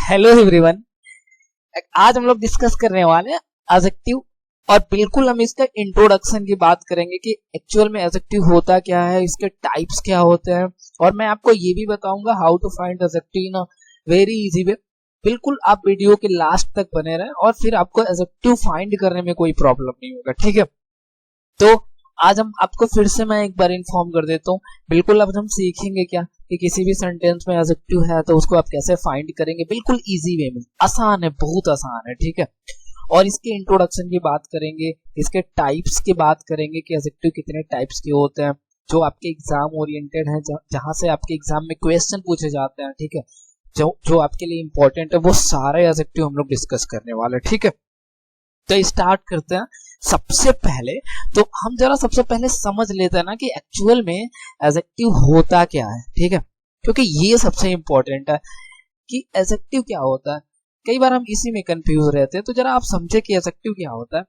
Hello everyone. आज हम लोग डिस्कस करने वाले हैं एडजेक्टिव और बिल्कुल हम इसका इंट्रोडक्शन की बात करेंगे कि एक्चुअल में एडजेक्टिव होता क्या है, इसके टाइप्स क्या होते हैं, और मैं आपको ये भी बताऊंगा how to find adjective in a very easy way. बिल्कुल आप वीडियो के लास्ट तक बने रहें और फिर आपको एडजेक्टिव फाइंड करने में कोई प्रॉब्लम नहीं होगा, ठीक है। तो आज हम आपको फिर से मैं एक बार इन्फॉर्म कर देता हूँ। बिल्कुल अब हम सीखेंगे क्या कि किसी भी सेंटेंस में एडजेक्टिव है तो उसको आप कैसे फाइंड करेंगे, बिल्कुल इजी वे में। आसान है, बहुत आसान है, ठीक है। और इसके इंट्रोडक्शन की बात करेंगे, इसके टाइप्स की बात करेंगे कि एडजेक्टिव कितने टाइप्स के होते हैं जो आपके एग्जाम ओरिएंटेड है, जहां से आपके एग्जाम में क्वेश्चन पूछे जाते हैं, ठीक है। जो आपके लिए इंपॉर्टेंट है वो सारे एडजेक्टिव हम लोग डिस्कस करने वाले, ठीक है। तो स्टार्ट करते हैं। सबसे पहले तो हम जरा सबसे पहले समझ लेते हैं ना कि एक्चुअल में एडजेक्टिव होता क्या है, ठीक है, क्योंकि ये सबसे इंपॉर्टेंट है कि एडजेक्टिव क्या होता है। कई बार हम इसी में कंफ्यूज रहते हैं, तो जरा आप समझे कि एडजेक्टिव क्या होता है।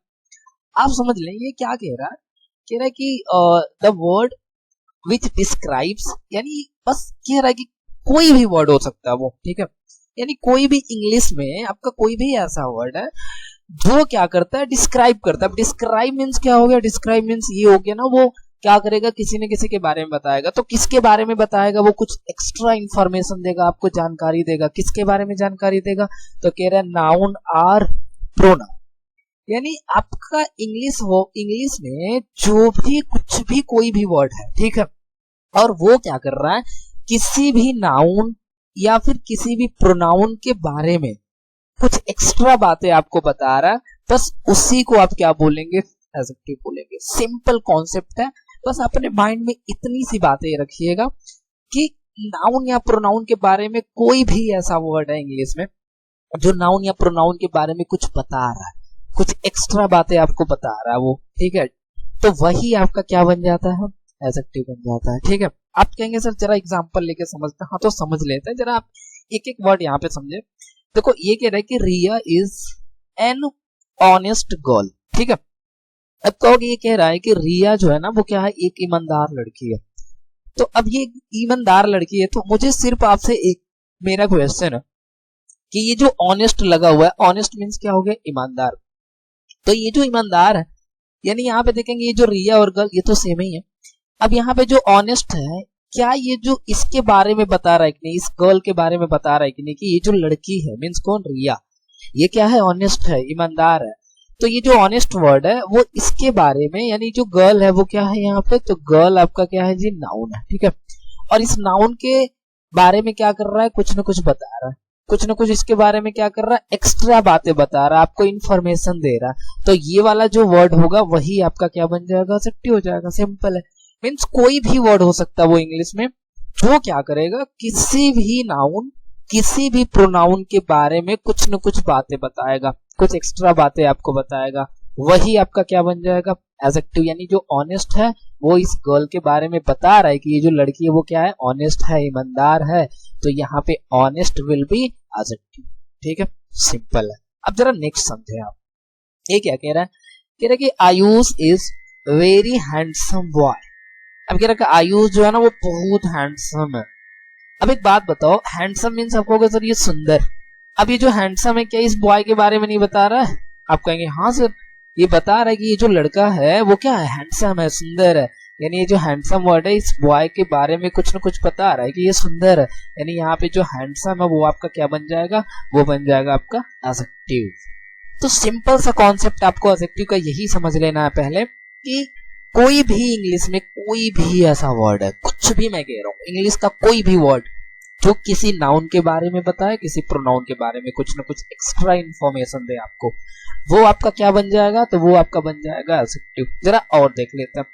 आप समझ लें ये क्या कह रहा है कि द वर्ड विच डिस्क्राइब्स, यानी बस कह रहा है कि कोई भी वर्ड हो सकता है वो, ठीक है। यानी कोई भी इंग्लिश में आपका कोई भी ऐसा वर्ड है जो क्या करता है, डिस्क्राइब करता है। डिस्क्राइब मीन्स क्या हो गया, डिस्क्राइब मीन्स ये हो गया ना, वो क्या करेगा, किसी न किसी के बारे में बताएगा। तो किसके बारे में बताएगा, वो कुछ एक्स्ट्रा इंफॉर्मेशन देगा, आपको जानकारी देगा। किसके बारे में जानकारी देगा, तो कह रहा है नाउन और प्रोनाउन। यानी आपका इंग्लिश में जो भी कुछ भी कोई भी वर्ड है, ठीक है, और वो क्या कर रहा है, किसी भी नाउन या फिर किसी भी प्रोनाउन के बारे में कुछ एक्स्ट्रा बातें आपको बता रहा है, बस उसी को आप क्या बोलेंगे, एडजेक्टिव बोलेंगे। सिंपल कॉन्सेप्ट है, बस अपने माइंड में इतनी सी बातें रखिएगा कि नाउन या प्रोनाउन के बारे में कोई भी ऐसा वर्ड है इंग्लिश में जो नाउन या प्रोनाउन के बारे में कुछ बता रहा है, कुछ एक्स्ट्रा बातें आपको बता रहा है वो, ठीक है, तो वही आपका क्या बन जाता है, एडजेक्टिव बन जाता है, ठीक है। आप कहेंगे सर जरा एग्जांपल लेके समझते हैं, हाँ तो समझ लेते हैं। जरा आप एक एक वर्ड यहाँ पे समझे। देखो ये कह रहा है कि रिया इज एन ऑनेस्ट गर्ल, ठीक है। अब कहोगे ये कह रहा है कि रिया जो है ना वो क्या है, एक ईमानदार लड़की है। तो अब ये ईमानदार लड़की है, तो मुझे सिर्फ आपसे एक मेरा क्वेश्चन है कि ये जो ऑनेस्ट लगा हुआ है, ऑनेस्ट मीन्स क्या हो गया, ईमानदार। तो ये जो ईमानदार है, यानी यहाँ पे देखेंगे ये जो रिया और गर्ल ये तो सेम ही है। अब यहाँ पे जो ऑनेस्ट है, क्या ये जो इसके बारे में बता रहा है कि नहीं, इस गर्ल के बारे में बता रहा है कि नहीं कि ये जो लड़की है मीन्स कौन, रिया, ये क्या है, ऑनेस्ट है, ईमानदार है। तो ये जो ऑनेस्ट वर्ड है वो इसके बारे में, यानी जो गर्ल है वो क्या है यहाँ पे, तो गर्ल आपका क्या है जी, नाउन है, ठीक है। और इस नाउन के बारे में क्या कर रहा है, कुछ ना कुछ बता रहा है, कुछ ना कुछ इसके बारे में क्या कर रहा है, एक्स्ट्रा बातें बता रहा है, आपको इंफॉर्मेशन दे रहा है। तो ये वाला जो वर्ड होगा वही आपका क्या बन जाएगा, एडजेक्टिव हो जाएगा। सिंपल है, मीन्स कोई भी वर्ड हो सकता है वो इंग्लिश में जो क्या करेगा, किसी भी नाउन किसी भी प्रोनाउन के बारे में कुछ न कुछ बातें बताएगा, कुछ एक्स्ट्रा बातें आपको बताएगा, वही आपका क्या बन जाएगा, एडजेक्टिव। यानी जो ऑनेस्ट है वो इस गर्ल के बारे में बता रहा है कि ये जो लड़की है वो क्या है, ऑनेस्ट है, ईमानदार है, तो यहाँ पे ऑनेस्ट विल बी एडजेक्टिव, ठीक है। सिंपल है। अब जरा नेक्स्ट समझे आप, ये क्या कह रहा है कि Ayush is very handsome boy. अब कह रहा है कि आयुष जो है ना वो बहुत हैंडसम है। अब एक बात बताओ, हैंडसम मीन्स आप कहोगे सर ये सुंदर। अब ये जो हैंडसम है क्या इस बॉय के बारे में नहीं बता रहा है, आप कहेंगे हाँ सर ये बता रहा है कि ये जो लड़का है वो क्या है, हैंडसम है, सुंदर है। यानी ये जो हैंडसम वर्ड है इस बॉय के बारे में कुछ न कुछ बता रहा है कि ये सुंदर है। यानी यहाँ पे जो हैंडसम है वो आपका क्या बन जाएगा, वो बन जाएगा आपका एडजेक्टिव। तो सिंपल सा कॉन्सेप्ट आपको एडजेक्टिव का यही समझ लेना है पहले कि कोई भी इंग्लिश में कोई भी ऐसा वर्ड है, कुछ भी मैं कह रहा हूँ, इंग्लिश का कोई भी वर्ड जो किसी नाउन के बारे में बताए, किसी प्रोनाउन के बारे में कुछ न कुछ एक्स्ट्रा इंफॉर्मेशन दे आपको, वो आपका क्या बन जाएगा, तो वो आपका बन जाएगा एडजेक्टिव। जरा और देख लेते हैं।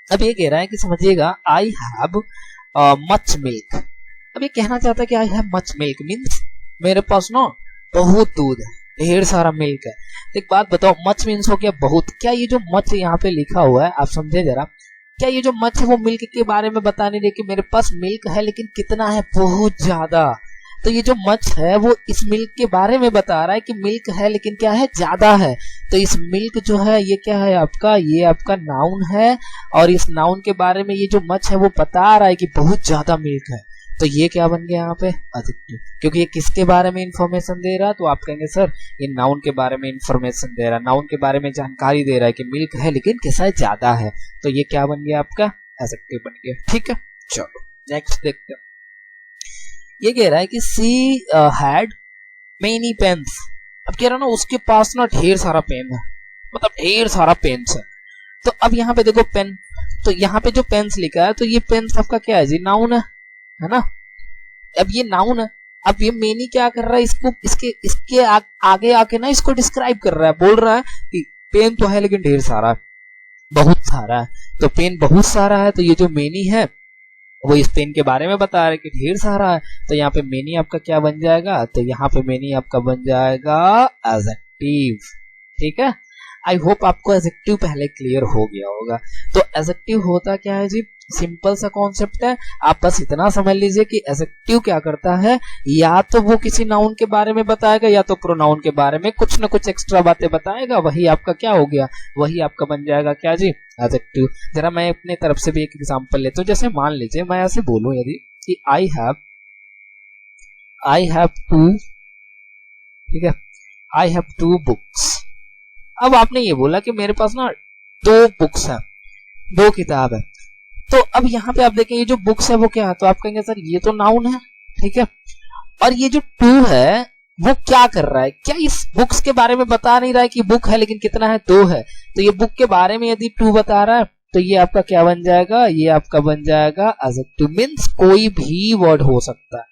अब ये कह रहा है कि समझिएगा, आई हैव मच मिल्क। अब ये कहना चाहता है कि I have much milk means मेरे पास ना बहुत दूध है, ढेर सारा मिल्क है। तो एक बात बताओ, मच मीन्स हो गया बहुत। क्या ये जो मच यहाँ पे लिखा हुआ है आप समझे जरा, क्या ये जो मच है वो मिल्क के बारे में बताने दे कि मेरे पास मिल्क है लेकिन कितना है, बहुत ज्यादा। तो ये जो मच है वो इस मिल्क के बारे में बता रहा है कि मिल्क है लेकिन क्या है, ज्यादा है। तो इस मिल्क जो है ये क्या है आपका, ये आपका नाउन है, और इस नाउन के बारे में ये जो मच है वो बता रहा है कि बहुत ज्यादा मिल्क है। तो ये क्या बन गया यहाँ पे एडजेक्टिव, क्योंकि ये किसके बारे में इंफॉर्मेशन दे रहा है, तो आप कहेंगे सर ये नाउन के बारे में इंफॉर्मेशन दे रहा है, नाउन के बारे में जानकारी दे रहा है कि मिल्क है लेकिन कैसा है, ज्यादा है, तो ये क्या बन गया आपका एडजेक्टिव बन गया। ठीक है, चलो नेक्स्ट देखते हैं। ये कह रहा है कि सी हैड मेनी पेन्स। अब कह रहा ना उसके पास ना ढेर सारा पेन है, मतलब ढेर सारा पेन्स है। तो अब यहाँ पे देखो पेन, तो यहाँ पे जो पेन्स लिखा है तो ये पेन्स आपका क्या है जी, नाउन है ना। अब ये नाउन है, अब ये मेनी क्या कर रहा है, इसको इसके आगे आके ना इसको डिस्क्राइब कर रहा है, बोल रहा है कि पेन तो है लेकिन ढेर सारा है, बहुत सारा है। तो पेन बहुत सारा है, तो ये जो मेनी है वो इस पेन के बारे में बता रहा है कि ढेर सारा है। तो यहाँ पे मेनी आपका क्या बन जाएगा, तो यहाँ पे मेनी आपका बन जाएगा एडजेक्टिव। ठीक है, आई होप आपको एडजेक्टिव पहले क्लियर हो गया होगा। तो एडजेक्टिव होता क्या है जी, सिंपल सा कॉन्सेप्ट है, आप बस इतना समझ लीजिए कि एडजेक्टिव क्या करता है, या तो वो किसी नाउन के बारे में बताएगा या तो प्रोनाउन के बारे में कुछ ना कुछ एक्स्ट्रा बातें बताएगा, वही आपका क्या हो गया, वही आपका बन जाएगा क्या जी, एडजेक्टिव। जरा मैं अपने तरफ से भी एक एग्जांपल लेता हूँ। जैसे मान लीजिए मैं ऐसे बोलूं यदि कि आई हैव टू, ठीक है, आई हैव 2 बुक्स। अब आपने ये बोला कि मेरे पास ना 2 बुक्स है, 2 किताब है। तो अब यहाँ पे आप देखें ये जो बुक्स है वो क्या है, तो आप कहेंगे सर ये तो नाउन है, ठीक है, और ये जो 2 है वो क्या कर रहा है, क्या इस बुक्स के बारे में बता नहीं रहा है कि बुक है लेकिन कितना है, 2 है। तो ये बुक के बारे में यदि 2 बता रहा है तो ये आपका क्या बन जाएगा, ये आपका बन जाएगा एडजेक्टिव। मींस कोई भी वर्ड हो सकता है,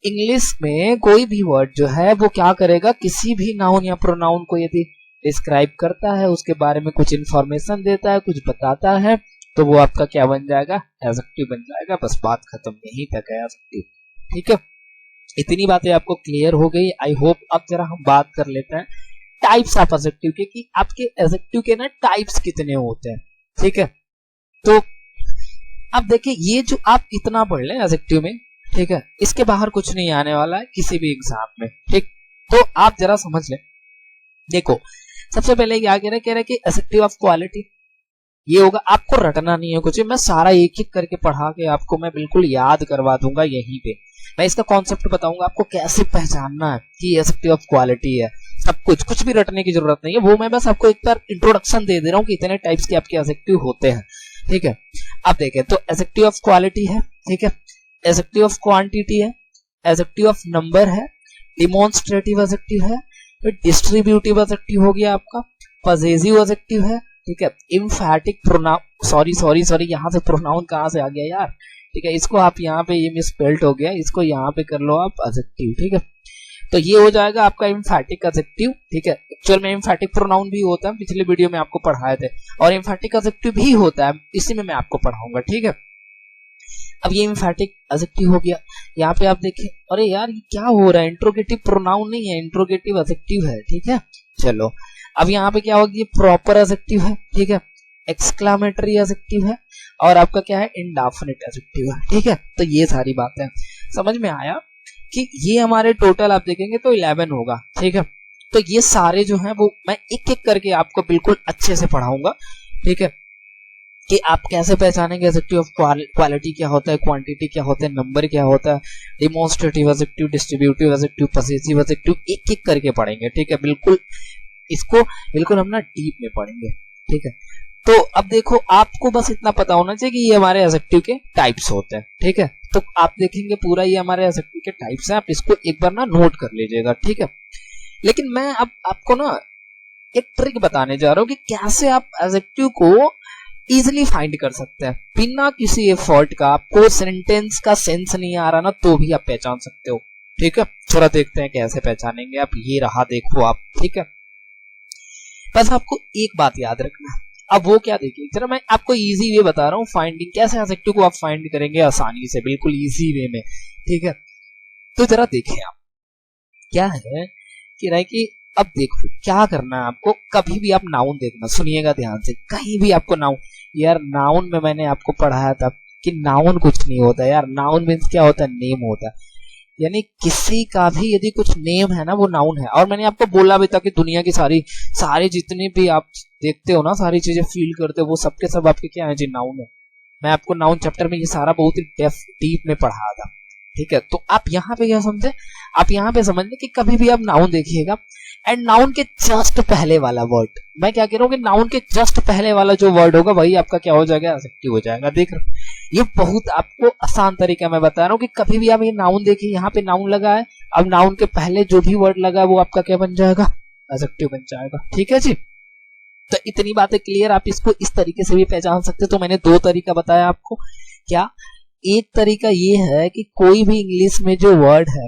इंग्लिश में कोई भी वर्ड जो है वो क्या करेगा, किसी भी नाउन या प्रोनाउन को यदि डिस्क्राइब करता है, उसके बारे में कुछ इंफॉर्मेशन देता है, कुछ बताता है, तो वो आपका क्या बन जाएगा, एडजेक्टिव बन जाएगा। बस बात खत्म, यहीं तक है एडजेक्टिव। ठीक है, इतनी बातें आपको क्लियर हो गई आई होप। अब जरा हम बात कर लेते हैं टाइप्स ऑफ एडजेक्टिव के, कि आपके एडजेक्टिव के ना टाइप्स कितने होते हैं। ठीक है, तो अब देखिए ये जो आप इतना पढ़ लें एडजेक्टिव में, ठीक है, इसके बाहर कुछ नहीं आने वाला है किसी भी एग्जाम में। ठीक, तो आप जरा समझ लें। देखो सबसे पहले क्या कह रहे हैं कि एडजेक्टिव ऑफ क्वालिटी, ये होगा, आपको रटना नहीं है कुछ, मैं सारा एक एक करके पढ़ा के आपको मैं बिल्कुल याद करवा दूंगा यहीं पे। मैं इसका कॉन्सेप्ट बताऊंगा आपको कैसे पहचानना है कि एडजेक्टिव ऑफ क्वालिटी है, सब कुछ भी रटने की जरूरत नहीं है, वो मैं बस आपको एक बार इंट्रोडक्शन दे दे रहा हूँ कि इतने टाइप्स के आपके एडजेक्टिव होते हैं। ठीक है, अब देखें तो एडजेक्टिव ऑफ क्वालिटी है, ठीक है, एडजेक्टिव ऑफ क्वांटिटी है, एडजेक्टिव ऑफ नंबर है, डिमॉन्स्ट्रेटिव एडजेक्टिव है, डिस्ट्रीब्यूटिव एडजेक्टिव हो गया आपका, पजेसिव एडजेक्टिव है, ठीक है, एम्फैटिक प्रोनाउन, सॉरी यहाँ से प्रोनाउन कहाँ से आ गया यार, ठीक है, इसको आप यहाँ पे, ये मिसस्पेल्ड हो गया, इसको यहाँ पे कर लो आप एडजेक्टिव। ठीक है, तो ये हो जाएगा आपका एम्फैटिक एडजेक्टिव। ठीक है, एक्चुअल में एम्फैटिक प्रोनाउन भी होता है, पिछले वीडियो में आपको पढ़ाए थे, और एम्फैटिक एडजेक्टिव भी होता है, इसी में मैं आपको पढ़ाऊंगा। ठीक है, अब ये एम्फैटिक एडजेक्टिव हो गया। यहाँ पे आप देखें, अरे यार ये क्या हो रहा है, इंट्रोगेटिव प्रोनाउन नहीं है, इंट्रोगेटिव एडजेक्टिव है। ठीक है, चलो अब यहाँ पे क्या होगा, ये प्रॉपर एडजेक्टिव है, ठीक है, एक्सक्लामेटरी एडजेक्टिव है, और आपका क्या है, इंडेफिनिट एडजेक्टिव है। ठीक है, तो ये सारी बातें समझ में आया कि ये हमारे टोटल आप देखेंगे तो 11 होगा। ठीक है, तो ये सारे जो हैं वो मैं एक एक करके आपको बिल्कुल अच्छे से पढ़ाऊंगा। ठीक है, कि आप कैसे पहचानेंगे एडजेक्टिव ऑफ क्वालिटी क्या होता है, क्वांटिटी क्या होता है, नंबर क्या होता है, demonstrative adjective, distributive adjective, possessive adjective, एक एक करके पढ़ेंगे। ठीक है, बिल्कुल इसको बिल्कुल हम ना डीप में पढ़ेंगे। ठीक है, तो अब देखो आपको बस इतना पता होना चाहिए कि ये हमारे एडजेक्टिव के टाइप्स होते हैं। ठीक है, तो आप देखेंगे पूरा ये हमारे एडजेक्टिव के टाइप्स हैं, आप इसको एक बार ना नोट कर लीजिएगा। ठीक है, लेकिन मैं अब आपको ना एक ट्रिक बताने जा रहा हूँ कि कैसे आप एडजेक्टिव को इजिली फाइंड कर सकते हैं बिना किसी एफर्ट का। आपको सेंटेंस का सेंस नहीं आ रहा ना तो भी आप पहचान सकते हो। ठीक है, थोड़ा देखते हैं कैसे पहचानेंगे आप। ये रहा, देखो आप। ठीक है, बस आपको एक बात याद रखना। अब वो क्या, देखिए जरा मैं आपको इजी वे बता रहा हूँ फाइंडिंग, कैसे एडजेक्टिव को आप फाइंड करेंगे आसानी से, बिल्कुल इजी वे में। ठीक है, तो जरा देखें आप क्या है कि अब देखो क्या करना है आपको। कभी भी आप नाउन देखना, सुनिएगा ध्यान से, कहीं भी आपको नाउन, यार नाउन में मैंने आपको पढ़ाया था कि नाउन कुछ नहीं होता यार। नाउन मीन्स क्या होता है, नेम होता है, यानी किसी का भी यदि कुछ नेम है ना वो नाउन है। और मैंने आपको बोला भी था कि दुनिया की सारे जितने भी आप देखते हो ना, सारी चीजें फील करते हो, वो सबके सब आपके क्या है जी, नाउन है। मैं आपको नाउन चैप्टर में ये सारा बहुत ही डीप में पढ़ाया था, ठीक है। तो आप यहाँ पे क्या समझे, आप यहाँ पे समझ लें कि कभी भी आप नाउन देखिएगा एंड नाउन के जस्ट पहले वाला वर्ड, मैं क्या कह रहा हूँ कि नाउन के जस्ट पहले वाला जो वर्ड होगा वही आपका क्या हो जाएगा, एडजेक्टिव हो जाएगा। देख रहे हो, ये बहुत आपको आसान तरीका मैं बता रहा हूँ कि कभी भी आप ये नाउन देखिए, यहाँ पे नाउन लगा है, अब नाउन के पहले जो भी वर्ड लगा है वो आपका क्या बन जाएगा, एडजेक्टिव बन जाएगा, ठीक है जी। तो इतनी बातें क्लियर, आप इसको इस तरीके से भी पहचान सकते। तो मैंने दो तरीका बताया आपको, क्या एक तरीका ये है कि कोई भी इंग्लिश में जो वर्ड है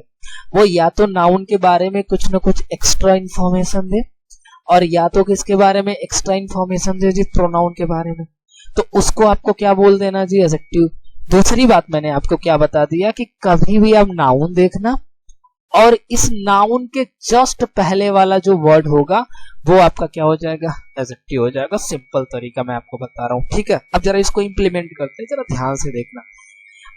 वो या तो नाउन के बारे में कुछ ना कुछ एक्स्ट्रा इंफॉर्मेशन दे, और या तो किसके बारे में एक्स्ट्रा इंफॉर्मेशन दे जी, प्रोनाउन के बारे में, तो उसको आपको क्या बोल देना जी, एडजेक्टिव। दूसरी बात मैंने आपको क्या बता दिया कि कभी भी आप नाउन देखना और इस नाउन के जस्ट पहले वाला जो वर्ड होगा वो आपका क्या हो जाएगा, एडजेक्टिव हो जाएगा। सिंपल तरीका मैं आपको बता रहा हूँ, ठीक है। अब जरा इसको इंप्लीमेंट करते हैं, जरा ध्यान से देखना।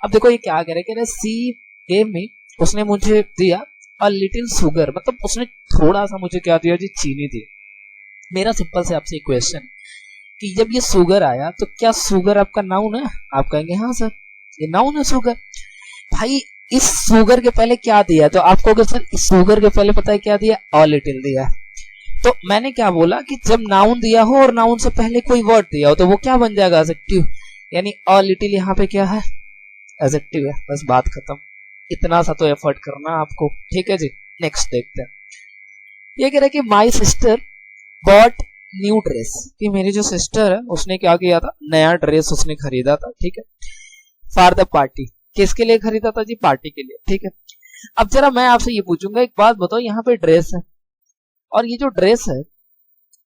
अब देखो ये क्या कह रहे, सी गेव मी, उसने मुझे दिया अ लिटिल शुगर, मतलब उसने थोड़ा सा मुझे क्या दिया जी, चीनी दी। मेरा सिंपल से आपसे क्वेश्चन कि जब ये शुगर आया तो क्या शुगर आपका नाउन है, आप कहेंगे हाँ सर ये नाउन है शुगर। भाई इस शुगर के पहले क्या दिया, तो आपको अगर सर इस शुगर के पहले पता है क्या दिया, अ लिटिल दिया है। तो मैंने क्या बोला कि जब नाउन दिया हो और नाउन से पहले कोई वर्ड दिया हो तो वो क्या बन जाएगा, एडजेक्टिव, यानी अ लिटिल यहाँ पे क्या है, एडजेक्टिव है, बस बात खत्म। इतना सा तो एफर्ट करना आपको, ठीक है जी। नेक्स्ट देखते हैं, ये कह रहा है कि my sister bought new dress, कि मेरी जो सिस्टर है उसने क्या किया था, नया ड्रेस उसने खरीदा था, ठीक है, फॉर द पार्टी, किसके लिए खरीदा था जी, पार्टी के लिए, ठीक है। अब जरा मैं आपसे ये पूछूंगा, एक बात बताओ, यहाँ पे ड्रेस है और ये जो ड्रेस है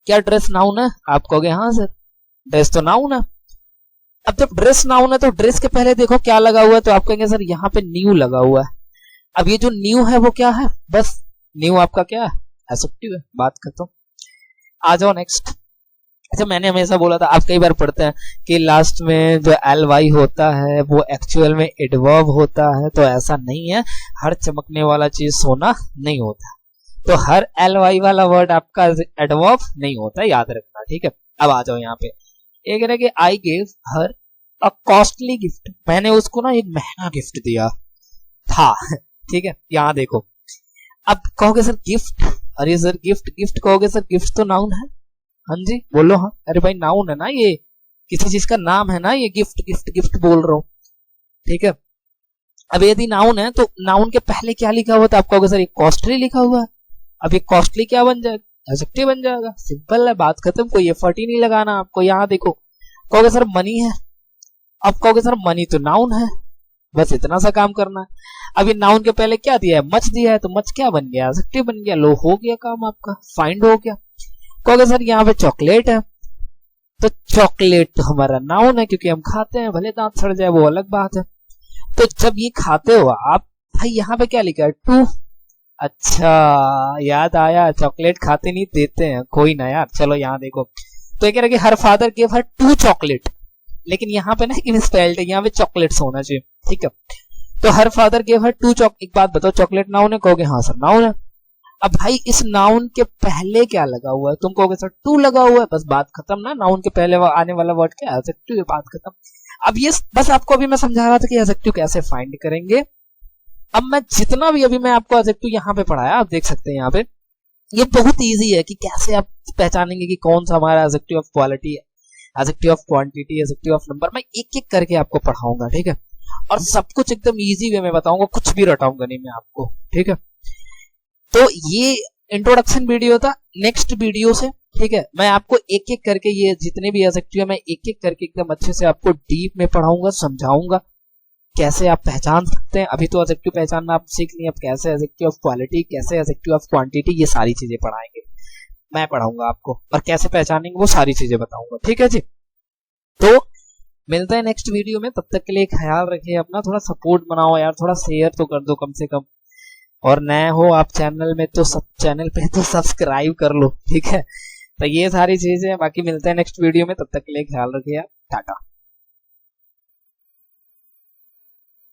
क्या ड्रेस नाउन है, आप कहोगे हाँ सर ड्रेस तो नाउन है। अब जब ड्रेस नाउन है तो ड्रेस के पहले देखो क्या लगा हुआ है, तो आप कहेंगे सर यहाँ पे न्यू लगा हुआ है। अब ये जो न्यू है वो क्या है, बस न्यू आपका क्या है, एडजेक्टिव है, बात खत्म। आ जाओ नेक्स्ट। अच्छा मैंने हमेशा बोला था, आप कई बार पढ़ते हैं कि लास्ट में जो एल वाई होता है वो एक्चुअल में एडवर्ब होता है, तो ऐसा नहीं है, हर चमकने वाला चीज सोना नहीं होता, तो हर एल वाई वाला वर्ड आपका एडवर्ब नहीं होता, याद रखना, ठीक है। अब आ जाओ यहाँ पे, एक है कि I gave her a costly gift, मैंने उसको ना एक महंगा गिफ्ट दिया था, ठीक है। यहाँ देखो, अब कहोगे सर गिफ्ट, अरे सर गिफ्ट गिफ्ट कहोगे सर, गिफ्ट तो नाउन है, हाँ जी बोलो हाँ, अरे भाई नाउन है ना, ये किसी चीज का नाम है ना, ये गिफ्ट गिफ्ट गिफ्ट बोल रहा हूँ, ठीक है। अब यदि नाउन है तो नाउन के पहले क्या लिखा हुआ था, आप कहोगे सर ये कॉस्टली लिखा हुआ है, अब ये कॉस्टली क्या बन जाएगा, एडजेक्टिव बन जाएगा, सिंपल है, बात खत्म, कोई एफर्ट ही नहीं लगाना आपको। यहाँ देखो, कहोगे सर मनी है, अब कहोगे सर मनी तो नाउन है, बस इतना सा काम करना है। अब ये नाउन के पहले क्या दिया है, मच दिया है, तो मच क्या बन गया, एडजेक्टिव बन गया, लो हो गया काम आपका, फाइंड हो गया। कहोगे सर यहाँ पे चॉकलेट है, तो चॉकलेट तो हमारा नाउन है क्योंकि हम खाते हैं, भले दांत सड़ जाए वो अलग बात है। तो जब ये खाते हो आप, भाई यहाँ पे क्या लिखा है, टू, अच्छा याद आया, चॉकलेट खाते नहीं देते हैं, कोई ना यार, चलो यहाँ देखो, तो ये कह रहा है कि her father give her 2 chocolate, लेकिन यहाँ पे ना मिसस्पेल्ड है, यहाँ पे चॉकलेट्स होना चाहिए, ठीक है। तो her father give her 2 chocolate, एक बात बताओ चॉकलेट नाउन है, कहोगे हाँ सर नाउन है। अब भाई इस नाउन के पहले क्या लगा हुआ है, तुम कहोगे सर 2 लगा हुआ है, बस बात खत्म ना, नाउन के पहले आने वाला वर्ड क्या है, एडजेक्टिव है, बात खत्म। अब ये बस आपको अभी मैं समझा रहा था कि एडजेक्टिव कैसे फाइंड करेंगे। अब मैं जितना भी अभी मैं आपको एडजेक्टिव यहाँ पे पढ़ाया, आप देख सकते हैं यहाँ पे, ये बहुत इजी है कि कैसे आप पहचानेंगे कि कौन सा हमारा एडजेक्टिव ऑफ क्वालिटी है, adjective of quantity, adjective of number, मैं एक एक करके आपको पढ़ाऊंगा, ठीक है। और सब कुछ एकदम इजी वे में बताऊंगा, कुछ भी रटाऊंगा नहीं मैं आपको, ठीक है। तो ये इंट्रोडक्शन वीडियो था, नेक्स्ट वीडियो से, ठीक है, मैं आपको एक एक करके ये जितने भी एडजेक्टिव है मैं एक एक करके एकदम अच्छे से आपको डीप में पढ़ाऊंगा, समझाऊंगा कैसे आप पहचान सकते हैं। अभी तो एडजेक्टिव पहचानना आप सीख लिए, अब कैसे एडजेक्टिव ऑफ क्वालिटी, कैसे एडजेक्टिव ऑफ क्वांटिटी, ये सारी चीजें पढ़ाएंगे, मैं पढ़ाऊंगा आपको, और कैसे पहचानेंगे वो सारी चीजें बताऊंगा, ठीक है जी। तो मिलते हैं नेक्स्ट वीडियो में, तब तक के लिए ख्याल रखिए अपना, थोड़ा सपोर्ट बनाओ यार, थोड़ा शेयर तो कर दो कम से कम, और नए हो आप चैनल में तो सब चैनल पे तो सब्सक्राइब कर लो, ठीक है। तो ये सारी चीजें, बाकी मिलते हैं नेक्स्ट वीडियो में, तब तक के लिए ख्याल रखिए, टाटा।